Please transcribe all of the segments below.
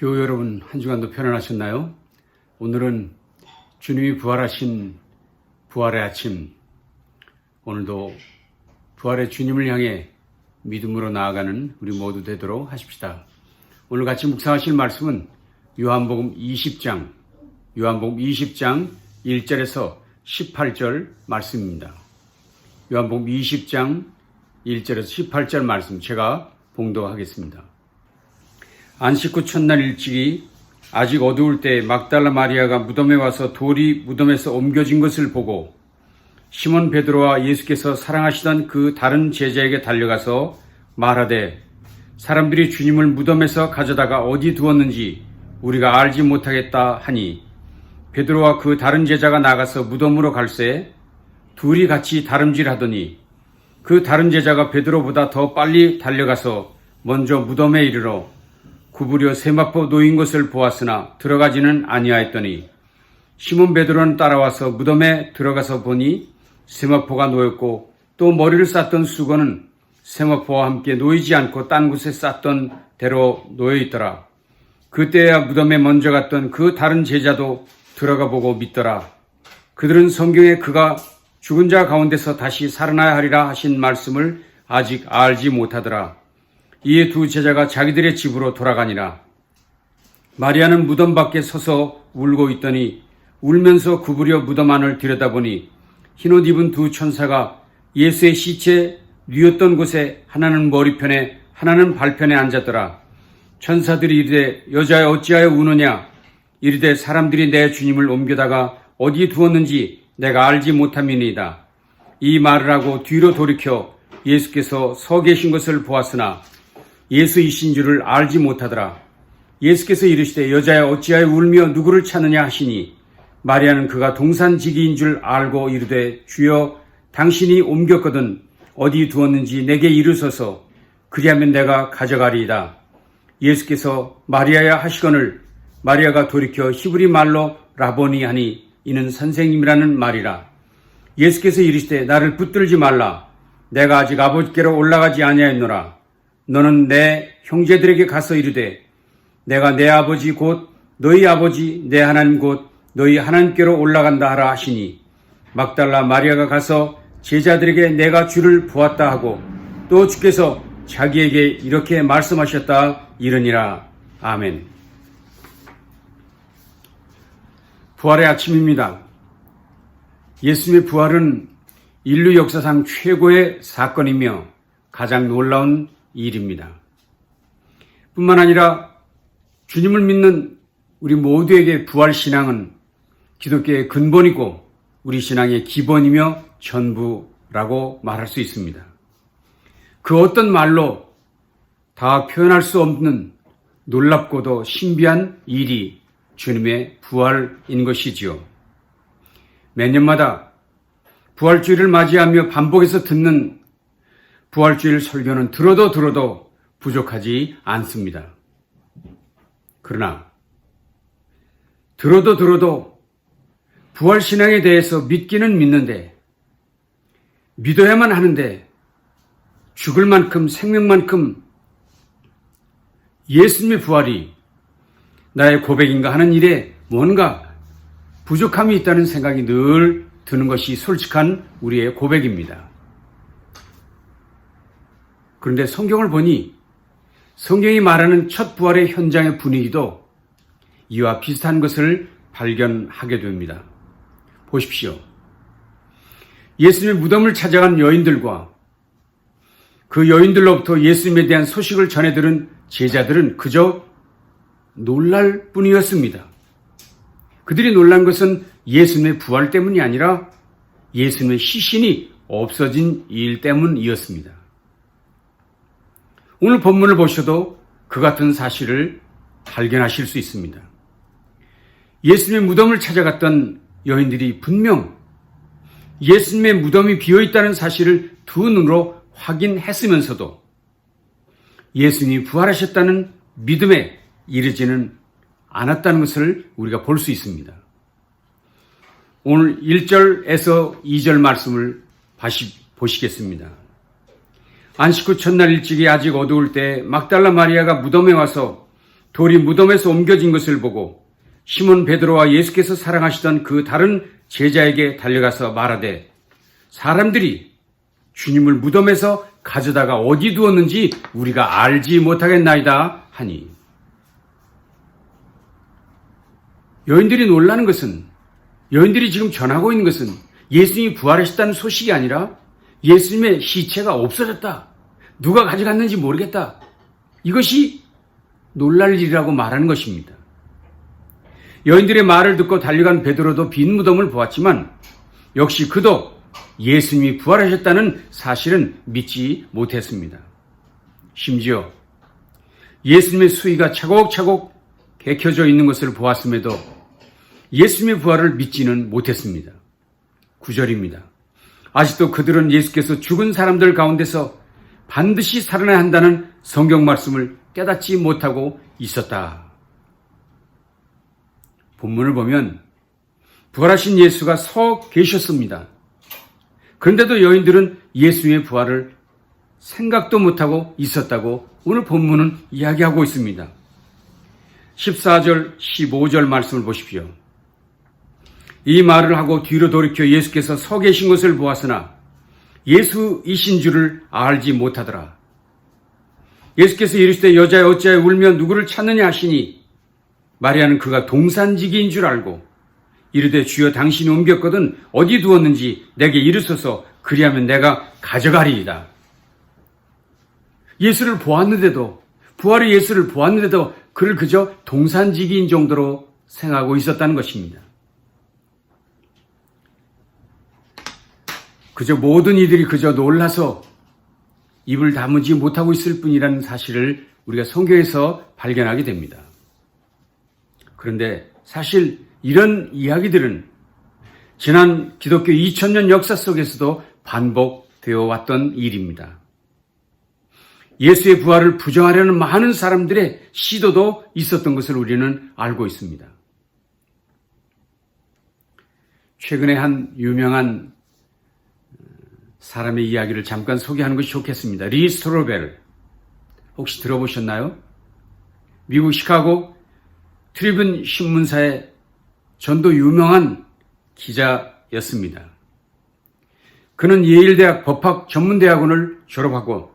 교우 여러분, 한 주간도 편안하셨나요? 오늘은 주님이 부활하신 부활의 아침, 오늘도 부활의 주님을 향해 믿음으로 나아가는 우리 모두 되도록 하십시다. 오늘 같이 묵상하실 말씀은 요한복음 20장 1절에서 18절 말씀입니다. 요한복음 20장 1절에서 18절 말씀 제가 봉독하겠습니다. 안식 후 첫날 일찍이 아직 어두울 때 막달라 마리아가 무덤에 와서 돌이 무덤에서 옮겨진 것을 보고 시몬 베드로와 예수께서 사랑하시던 그 다른 제자에게 달려가서 말하되 사람들이 주님을 무덤에서 가져다가 어디 두었는지 우리가 알지 못하겠다 하니 베드로와 그 다른 제자가 나가서 무덤으로 갈새 둘이 같이 다름질하더니 그 다른 제자가 베드로보다 더 빨리 달려가서 먼저 무덤에 이르러 구부려 세마포 놓인 것을 보았으나 들어가지는 아니하였더니 시몬 베드로는 따라와서 무덤에 들어가서 보니 세마포가 놓였고 또 머리를 쌌던 수건은 세마포와 함께 놓이지 않고 딴 곳에 쌌던 대로 놓여있더라. 그때야 무덤에 먼저 갔던 그 다른 제자도 들어가 보고 믿더라. 그들은 성경에 그가 죽은 자 가운데서 다시 살아나야 하리라 하신 말씀을 아직 알지 못하더라. 이에 두 제자가 자기들의 집으로 돌아가니라. 마리아는 무덤 밖에 서서 울고 있더니 울면서 구부려 무덤 안을 들여다보니 흰옷 입은 두 천사가 예수의 시체 뉘었던 곳에 하나는 머리편에 하나는 발편에 앉았더라. 천사들이 이르되 여자여 어찌하여 우느냐? 이르되 사람들이 내 주님을 옮겨다가 어디 두었는지 내가 알지 못함이니이다. 이 말을 하고 뒤로 돌이켜 예수께서 서 계신 것을 보았으나 예수이신 줄을 알지 못하더라. 예수께서 이르시되 여자여 어찌하여 울며 누구를 찾느냐 하시니 마리아는 그가 동산지기인 줄 알고 이르되 주여 당신이 옮겼거든 어디 두었는지 내게 이르소서 그리하면 내가 가져가리이다. 예수께서 마리아야 하시거늘 마리아가 돌이켜 히브리 말로 라보니 하니 이는 선생님이라는 말이라. 예수께서 이르시되 나를 붙들지 말라. 내가 아직 아버지께로 올라가지 아니하였노라. 너는 내 형제들에게 가서 이르되 내가 내 아버지 곧 너희 아버지 내 하나님 곧 너희 하나님께로 올라간다 하라 하시니 막달라 마리아가 가서 제자들에게 내가 주를 보았다 하고 또 주께서 자기에게 이렇게 말씀하셨다 이르니라. 아멘. 부활의 아침입니다. 예수님의 부활은 인류 역사상 최고의 사건이며 가장 놀라운 일입니다. 뿐만 아니라 주님을 믿는 우리 모두에게 부활신앙은 기독교의 근본이고 우리 신앙의 기본이며 전부라고 말할 수 있습니다. 그 어떤 말로 다 표현할 수 없는 놀랍고도 신비한 일이 주님의 부활인 것이지요. 매년마다 부활주일을 맞이하며 반복해서 듣는 부활주일 설교는 들어도 부족하지 않습니다. 그러나 들어도 부활신앙에 대해서 믿기는 믿는데 믿어야만 하는데 죽을 만큼 생명만큼 예수님의 부활이 나의 고백인가 하는 일에 뭔가 부족함이 있다는 생각이 늘 드는 것이 솔직한 우리의 고백입니다. 그런데 성경을 보니 성경이 말하는 첫 부활의 현장의 분위기도 이와 비슷한 것을 발견하게 됩니다. 보십시오. 예수님의 무덤을 찾아간 여인들과 그 여인들로부터 예수님에 대한 소식을 전해 들은 제자들은 그저 놀랄 뿐이었습니다. 그들이 놀란 것은 예수님의 부활 때문이 아니라 예수님의 시신이 없어진 일 때문이었습니다. 오늘 본문을 보셔도 그 같은 사실을 발견하실 수 있습니다. 예수님의 무덤을 찾아갔던 여인들이 분명 예수님의 무덤이 비어있다는 사실을 두 눈으로 확인했으면서도 예수님이 부활하셨다는 믿음에 이르지는 않았다는 것을 우리가 볼 수 있습니다. 오늘 1절에서 2절 말씀을 다시 보시겠습니다. 안식 후 첫날 일찍이 아직 어두울 때 막달라 마리아가 무덤에 와서 돌이 무덤에서 옮겨진 것을 보고 시몬 베드로와 예수께서 사랑하시던 그 다른 제자에게 달려가서 말하되 사람들이 주님을 무덤에서 가져다가 어디 두었는지 우리가 알지 못하겠나이다 하니, 여인들이 놀라는 것은, 여인들이 지금 전하고 있는 것은 예수님이 부활하셨다는 소식이 아니라 예수님의 시체가 없어졌다, 누가 가져갔는지 모르겠다, 이것이 놀랄 일이라고 말하는 것입니다. 여인들의 말을 듣고 달려간 베드로도 빈 무덤을 보았지만 역시 그도 예수님이 부활하셨다는 사실은 믿지 못했습니다. 심지어 예수님의 수의가 차곡차곡 개켜져 있는 것을 보았음에도 예수님의 부활을 믿지는 못했습니다. 9절입니다. 아직도 그들은 예수께서 죽은 사람들 가운데서 반드시 살아나야 한다는 성경 말씀을 깨닫지 못하고 있었다. 본문을 보면 부활하신 예수가 서 계셨습니다. 그런데도 여인들은 예수님의 부활을 생각도 못하고 있었다고 오늘 본문은 이야기하고 있습니다. 14절, 15절 말씀을 보십시오. 이 말을 하고 뒤로 돌이켜 예수께서 서 계신 것을 보았으나 예수이신 줄을 알지 못하더라. 예수께서 이르시되 여자여 어찌하여 울며 누구를 찾느냐 하시니 마리아는 그가 동산지기인 줄 알고 이르되 주여 당신이 옮겼거든 어디 두었는지 내게 이르소서 그리하면 내가 가져가리이다. 예수를 보았는데도, 부활의 예수를 보았는데도 그를 그저 동산지기인 정도로 생각하고 있었다는 것입니다. 그저 모든 이들이 그저 놀라서 입을 다무지 못하고 있을 뿐이라는 사실을 우리가 성경에서 발견하게 됩니다. 그런데 사실 이런 이야기들은 지난 기독교 2000년 역사 속에서도 반복되어 왔던 일입니다. 예수의 부활을 부정하려는 많은 사람들의 시도도 있었던 것을 우리는 알고 있습니다. 최근에 한 유명한 사람의 이야기를 잠깐 소개하는 것이 좋겠습니다. 리 스트로벨, 혹시 들어보셨나요? 미국 시카고 트리뷴 신문사의 전도 유명한 기자였습니다. 그는 예일대학 법학 전문대학원을 졸업하고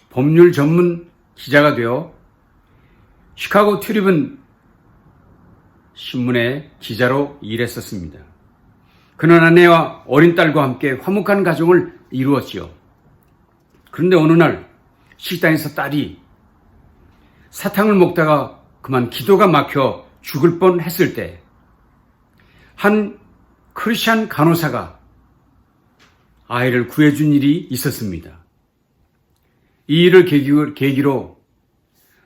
법률 전문 기자가 되어 시카고 트리뷴 신문의 기자로 일했었습니다. 그는 아내와 어린 딸과 함께 화목한 가정을 이루었지요. 그런데 어느 날 식당에서 딸이 사탕을 먹다가 그만 기도가 막혀 죽을 뻔했을 때 한 크리스찬 간호사가 아이를 구해준 일이 있었습니다. 이 일을 계기로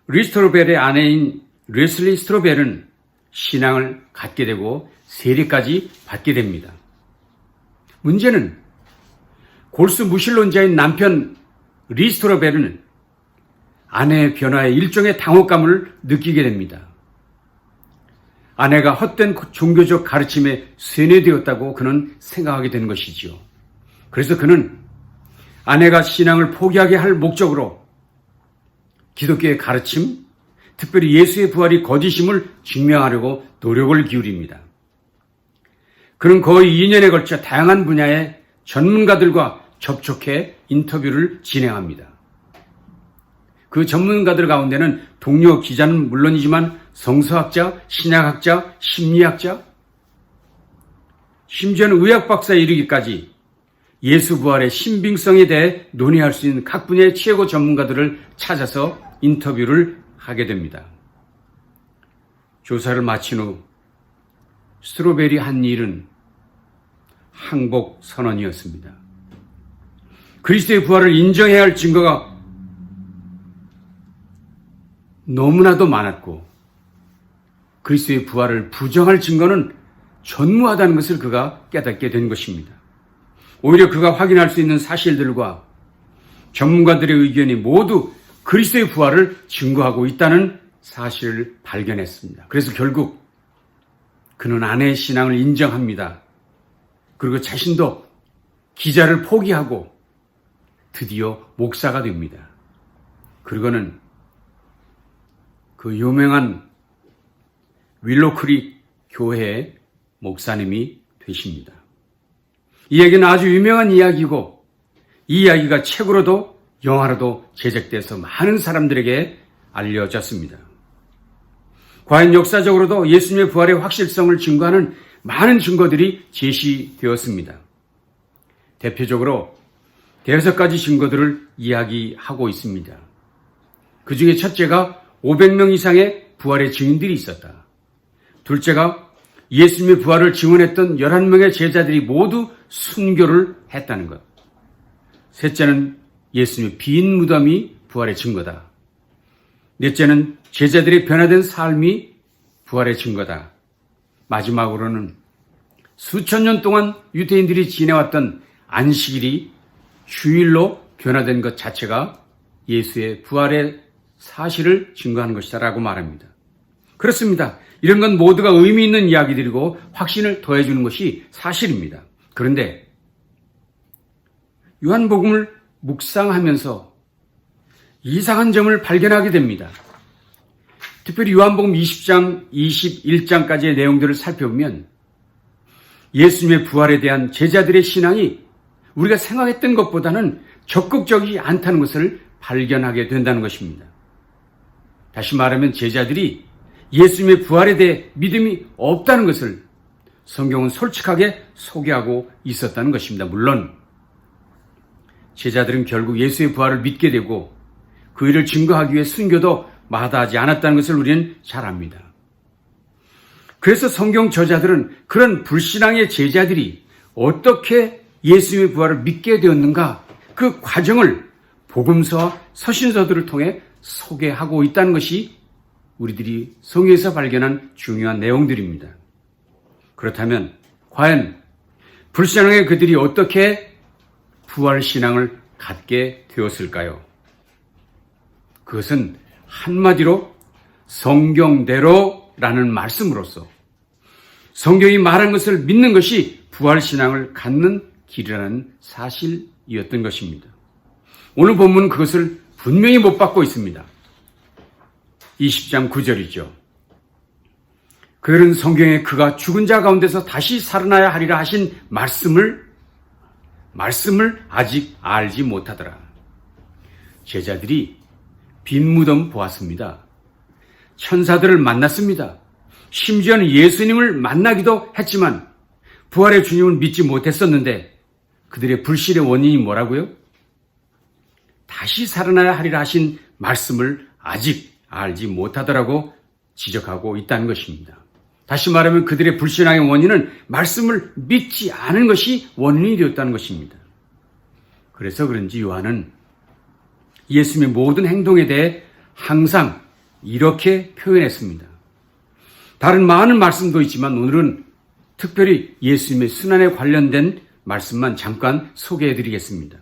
리스트로벨의 아내인 레슬리 스트로벨은 신앙을 갖게 되고 세례까지 받게 됩니다. 문제는 골수 무신론자인 남편 리스트로벨은 아내의 변화에 일종의 당혹감을 느끼게 됩니다. 아내가 헛된 종교적 가르침에 세뇌되었다고 그는 생각하게 되는 것이지요. 그래서 그는 아내가 신앙을 포기하게 할 목적으로 기독교의 가르침, 특별히 예수의 부활이 거짓임을 증명하려고 노력을 기울입니다. 그는 거의 2년에 걸쳐 다양한 분야의 전문가들과 접촉해 인터뷰를 진행합니다. 그 전문가들 가운데는 동료 기자는 물론이지만 성서학자, 신약학자, 심리학자, 심지어는 의학 박사에 이르기까지 예수 부활의 신빙성에 대해 논의할 수 있는 각 분야의 최고 전문가들을 찾아서 인터뷰를 하게 됩니다. 조사를 마친 후 스트로벨이 한 일은 항복 선언이었습니다. 그리스도의 부활을 인정해야 할 증거가 너무나도 많았고 그리스도의 부활을 부정할 증거는 전무하다는 것을 그가 깨닫게 된 것입니다. 오히려 그가 확인할 수 있는 사실들과 전문가들의 의견이 모두 그리스도의 부활을 증거하고 있다는 사실을 발견했습니다. 그래서 결국 그는 아내의 신앙을 인정합니다. 그리고 자신도 기자를 포기하고 드디어 목사가 됩니다. 그리고는 그 그 유명한 윌로크릭 교회의 목사님이 되십니다. 이 얘기는 아주 유명한 이야기고 이 이야기가 책으로도 영화로도 제작돼서 많은 사람들에게 알려졌습니다. 과연 역사적으로도 예수님의 부활의 확실성을 증거하는 많은 증거들이 제시되었습니다. 대표적으로 5가지 증거들을 이야기하고 있습니다. 그 중에 첫째가 500명 이상의 부활의 증인들이 있었다. 둘째가 예수님의 부활을 증언했던 11명의 제자들이 모두 순교를 했다는 것. 셋째는 예수님의 빈 무덤이 부활의 증거다. 넷째는 제자들의 변화된 삶이 부활의 증거다. 마지막으로는 수천 년 동안 유대인들이 지내왔던 안식일이 휴일로 변화된 것 자체가 예수의 부활의 사실을 증거하는 것이다라고 말합니다. 그렇습니다. 이런 건 모두가 의미 있는 이야기들이고 확신을 더해주는 것이 사실입니다. 그런데 요한복음을 묵상하면서 이상한 점을 발견하게 됩니다. 특별히 요한복음 20장, 21장까지의 내용들을 살펴보면 예수님의 부활에 대한 제자들의 신앙이 우리가 생각했던 것보다는 적극적이지 않다는 것을 발견하게 된다는 것입니다. 다시 말하면 제자들이 예수님의 부활에 대해 믿음이 없다는 것을 성경은 솔직하게 소개하고 있었다는 것입니다. 물론 제자들은 결국 예수의 부활을 믿게 되고 그 일을 증거하기 위해 순교도 마다하지 않았다는 것을 우리는 잘 압니다. 그래서 성경 저자들은 그런 불신앙의 제자들이 어떻게 예수님의 부활을 믿게 되었는가 그 과정을 복음서와 서신서들을 통해 소개하고 있다는 것이 우리들이 성경에서 발견한 중요한 내용들입니다. 그렇다면 과연 불신앙의 그들이 어떻게 부활신앙을 갖게 되었을까요? 그것은 한마디로 성경대로라는 말씀으로써 성경이 말한 것을 믿는 것이 부활신앙을 갖는 길이라는 사실이었던 것입니다. 오늘 본문은 그것을 분명히 못 받고 있습니다. 20장 9절이죠. 그들은 성경에 그가 죽은 자 가운데서 다시 살아나야 하리라 하신 말씀을 아직 알지 못하더라. 제자들이 빈 무덤 보았습니다. 천사들을 만났습니다. 심지어는 예수님을 만나기도 했지만 부활의 주님을 믿지 못했었는데 그들의 불신의 원인이 뭐라고요? 다시 살아나야 하리라 하신 말씀을 아직 알지 못하더라고 지적하고 있다는 것입니다. 다시 말하면 그들의 불신앙의 원인은 말씀을 믿지 않은 것이 원인이 되었다는 것입니다. 그래서 그런지 요한은 예수님의 모든 행동에 대해 항상 이렇게 표현했습니다. 다른 많은 말씀도 있지만 오늘은 특별히 예수님의 순환에 관련된 말씀만 잠깐 소개해드리겠습니다.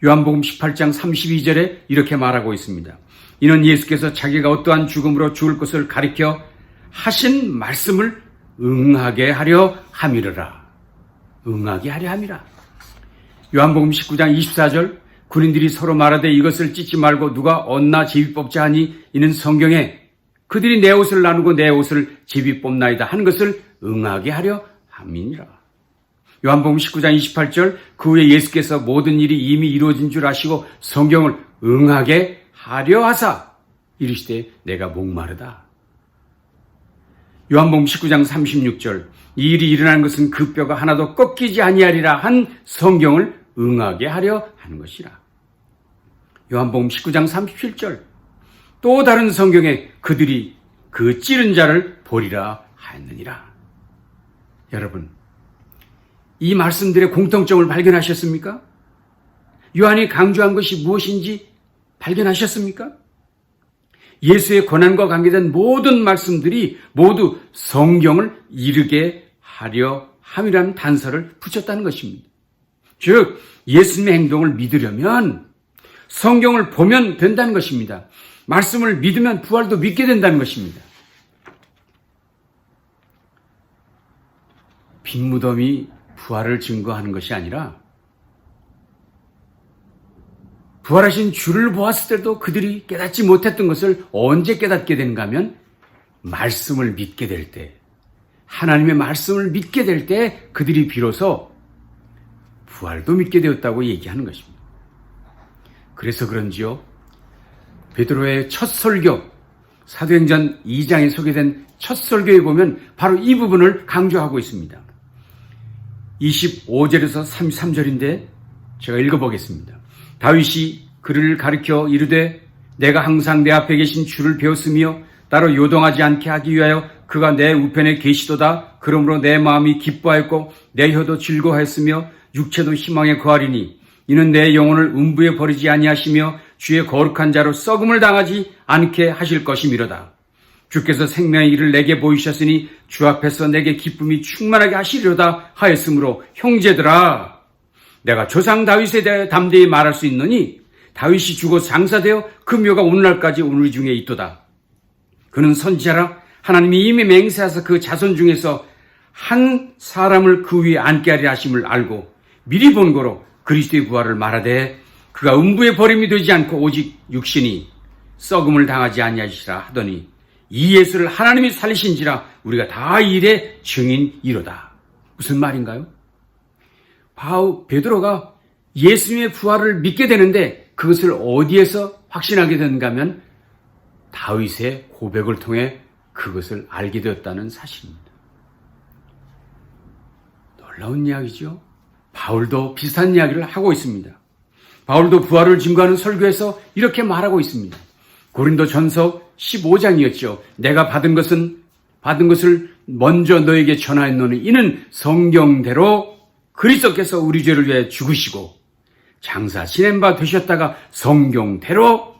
요한복음 18장 32절에 이렇게 말하고 있습니다. 이는 예수께서 자기가 어떠한 죽음으로 죽을 것을 가리켜 하신 말씀을 응하게 하려 함이르라. 응하게 하려 함이라. 요한복음 19장 24절 군인들이 서로 말하되 이것을 찢지 말고 누가 얻나 제비 뽑자 하니 이는 성경에 그들이 내 옷을 나누고 내 옷을 제비 뽑나이다 하는 것을 응하게 하려 함이니라. 요한복음 19장 28절 그 후에 예수께서 모든 일이 이미 이루어진 줄 아시고 성경을 응하게 하려 하사 이르시되 내가 목마르다. 요한복음 19장 36절 이 일이 일어나는 것은 그 뼈가 하나도 꺾이지 아니하리라 한 성경을 응하게 하려 하는 것이라. 요한복음 19장 37절 또 다른 성경에 그들이 그 찌른 자를 보리라 하였느니라. 여러분, 이 말씀들의 공통점을 발견하셨습니까? 요한이 강조한 것이 무엇인지 발견하셨습니까? 예수의 고난과 관계된 모든 말씀들이 모두 성경을 이루게 하려 함이라는 단서를 붙였다는 것입니다. 즉 예수님의 행동을 믿으려면 성경을 보면 된다는 것입니다. 말씀을 믿으면 부활도 믿게 된다는 것입니다. 빈 무덤이 부활을 증거하는 것이 아니라 부활하신 주를 보았을 때도 그들이 깨닫지 못했던 것을 언제 깨닫게 되는가 하면 말씀을 믿게 될 때, 하나님의 말씀을 믿게 될 때 그들이 비로소 부활도 믿게 되었다고 얘기하는 것입니다. 그래서 그런지요, 베드로의 첫 설교, 사도행전 2장에 소개된 첫 설교에 보면 바로 이 부분을 강조하고 있습니다. 25절에서 33절인데 제가 읽어보겠습니다. 다윗이 그를 가리켜 이르되 내가 항상 내 앞에 계신 주를 배웠으며 따로 요동하지 않게 하기 위하여 그가 내 우편에 계시도다. 그러므로 내 마음이 기뻐하였고 내 혀도 즐거워했으며 육체도 희망에 거하리니 이는 내 영혼을 음부에 버리지 아니하시며 주의 거룩한 자로 썩음을 당하지 않게 하실 것이미로다. 주께서 생명의 길을 내게 보이셨으니 주 앞에서 내게 기쁨이 충만하게 하시리로다 하였으므로 형제들아, 내가 조상 다윗에 대해 담대히 말할 수 있느니 다윗이 죽어 장사되어 그 묘가 오늘날까지 우리 중에 있도다. 그는 선지자라 하나님이 이미 맹세하사 그 자손 중에서 한 사람을 그 위에 앉게 하리라 하심을 알고 미리 본 거로 그리스도의 부활을 말하되 그가 음부에 버림이 되지 않고 오직 육신이 썩음을 당하지 아니하시라 하더니 이 예수를 하나님이 살리신지라 우리가 다 이 일의 증인이로다. 무슨 말인가요? 베드로가 예수님의 부활을 믿게 되는데 그것을 어디에서 확신하게 되는가 하면 다윗의 고백을 통해 그것을 알게 되었다는 사실입니다. 놀라운 이야기죠. 바울도 비슷한 이야기를 하고 있습니다. 바울도 부활을 증거하는 설교에서 이렇게 말하고 있습니다. 고린도전서 15장이었죠. 내가 받은 것을 먼저 너에게 전하였노니 이는 성경대로 그리스도께서 우리 죄를 위해 죽으시고 장사 지낸 바 되셨다가 성경대로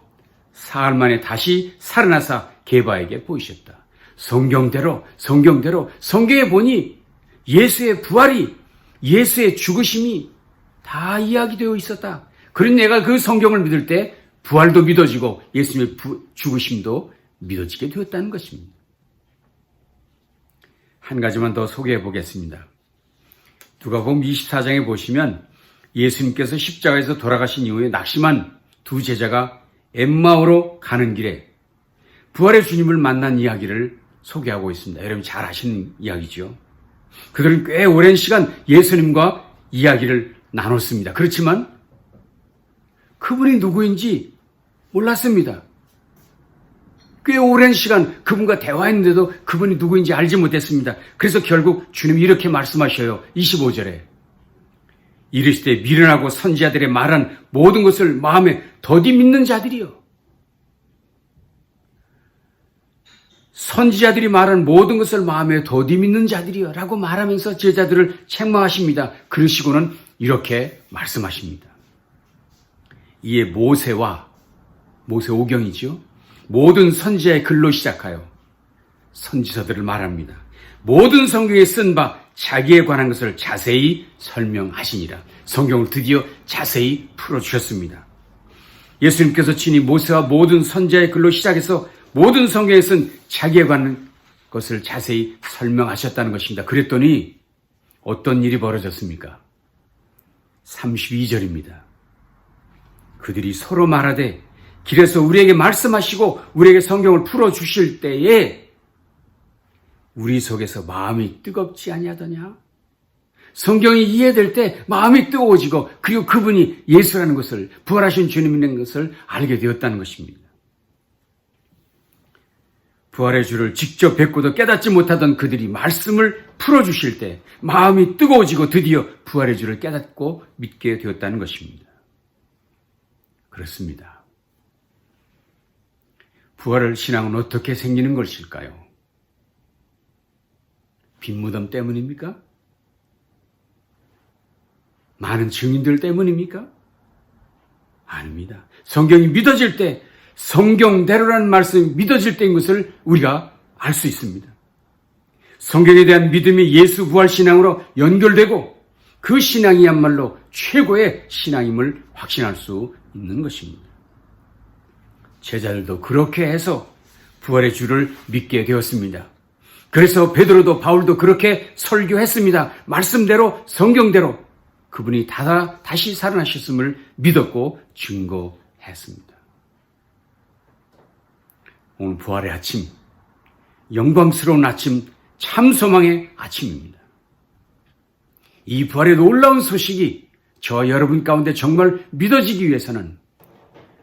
사흘 만에 다시 살아나사 게바에게 보이셨다. 성경대로 성경에 보니 예수의 부활이, 예수의 죽으심이 다 이야기되어 있었다. 그러니 내가 그 성경을 믿을 때 부활도 믿어지고 예수님의 죽으심도 믿어지게 되었다는 것입니다. 한 가지만 더 소개해 보겠습니다. 누가복음 24장에 보시면 예수님께서 십자가에서 돌아가신 이후에 낙심한 두 제자가 엠마오로 가는 길에 부활의 주님을 만난 이야기를 소개하고 있습니다. 여러분 잘 아시는 이야기죠. 그들은 꽤 오랜 시간 예수님과 이야기를 나눴습니다. 그렇지만 그분이 누구인지 몰랐습니다. 꽤 오랜 시간 그분과 대화했는데도 그분이 누구인지 알지 못했습니다. 그래서 결국 주님이 이렇게 말씀하셔요. 25절에 이르시되 미련하고 선지자들의 말한 모든 것을 마음에 더디 믿는 자들이요. 선지자들이 말한 모든 것을 마음에 더디 믿는 자들이요 라고 말하면서 제자들을 책망하십니다. 그러시고는 이렇게 말씀하십니다. 이에 모세 5경이죠. 모든 선지자의 글로 시작하여 선지서들을 말합니다. 모든 성경에 쓴 바 자기에 관한 것을 자세히 설명하시니라. 성경을 드디어 자세히 풀어주셨습니다. 예수님께서 친히 모세와 모든 선지자의 글로 시작해서 모든 성경에 쓴 자기에 관한 것을 자세히 설명하셨다는 것입니다. 그랬더니 어떤 일이 벌어졌습니까? 32절입니다. 그들이 서로 말하되 길에서 우리에게 말씀하시고 우리에게 성경을 풀어주실 때에 우리 속에서 마음이 뜨겁지 아니하더냐? 성경이 이해될 때 마음이 뜨거워지고 그리고 그분이 예수라는 것을, 부활하신 주님이라는 것을 알게 되었다는 것입니다. 부활의 주를 직접 뵙고도 깨닫지 못하던 그들이 말씀을 풀어주실 때 마음이 뜨거워지고 드디어 부활의 주를 깨닫고 믿게 되었다는 것입니다. 그렇습니다. 부활의 신앙은 어떻게 생기는 것일까요? 빈무덤 때문입니까? 많은 증인들 때문입니까? 아닙니다. 성경이 믿어질 때, 성경대로라는 말씀이 믿어질 때인 것을 우리가 알 수 있습니다. 성경에 대한 믿음이 예수 부활 신앙으로 연결되고 그 신앙이야말로 최고의 신앙임을 확신할 수 있는 것입니다. 제자들도 그렇게 해서 부활의 주를 믿게 되었습니다. 그래서 베드로도 바울도 그렇게 설교했습니다. 말씀대로 성경대로 그분이 다시 살아나셨음을 믿었고 증거했습니다. 오늘 부활의 아침, 영광스러운 아침, 참 소망의 아침입니다. 이 부활의 놀라운 소식이 저와 여러분 가운데 정말 믿어지기 위해서는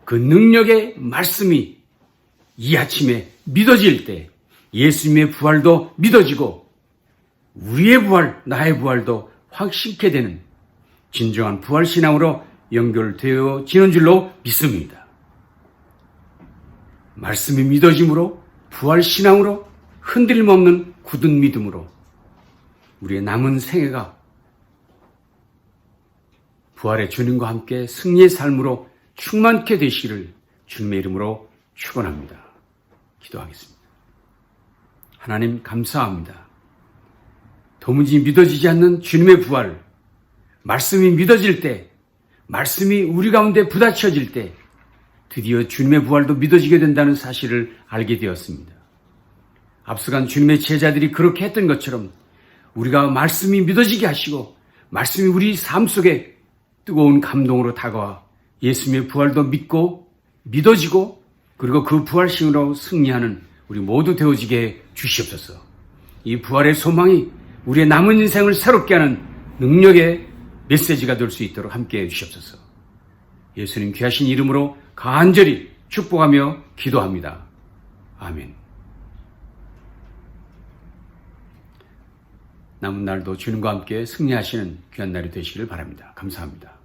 그 능력의 말씀이 이 아침에 믿어질 때 예수님의 부활도 믿어지고 우리의 부활, 나의 부활도 확실케 되는 진정한 부활신앙으로 연결되어지는 줄로 믿습니다. 말씀이 믿어짐으로 부활신앙으로 흔들림 없는 굳은 믿음으로 우리의 남은 생애가 부활의 주님과 함께 승리의 삶으로 충만케 되시기를 주님의 이름으로 축원합니다. 기도하겠습니다. 하나님 감사합니다. 도무지 믿어지지 않는 주님의 부활, 말씀이 믿어질 때, 말씀이 우리 가운데 부딪혀질 때 드디어 주님의 부활도 믿어지게 된다는 사실을 알게 되었습니다. 앞서간 주님의 제자들이 그렇게 했던 것처럼 우리가 말씀이 믿어지게 하시고 말씀이 우리 삶 속에 뜨거운 감동으로 다가와 예수님의 부활도 믿고 믿어지고 그리고 그 부활신으로 승리하는 우리 모두 되어지게 주시옵소서. 이 부활의 소망이 우리의 남은 인생을 새롭게 하는 능력의 메시지가 될 수 있도록 함께해 주시옵소서. 예수님 귀하신 이름으로 간절히 축복하며 기도합니다. 아멘. 남은 날도 주님과 함께 승리하시는 귀한 날이 되시기를 바랍니다. 감사합니다.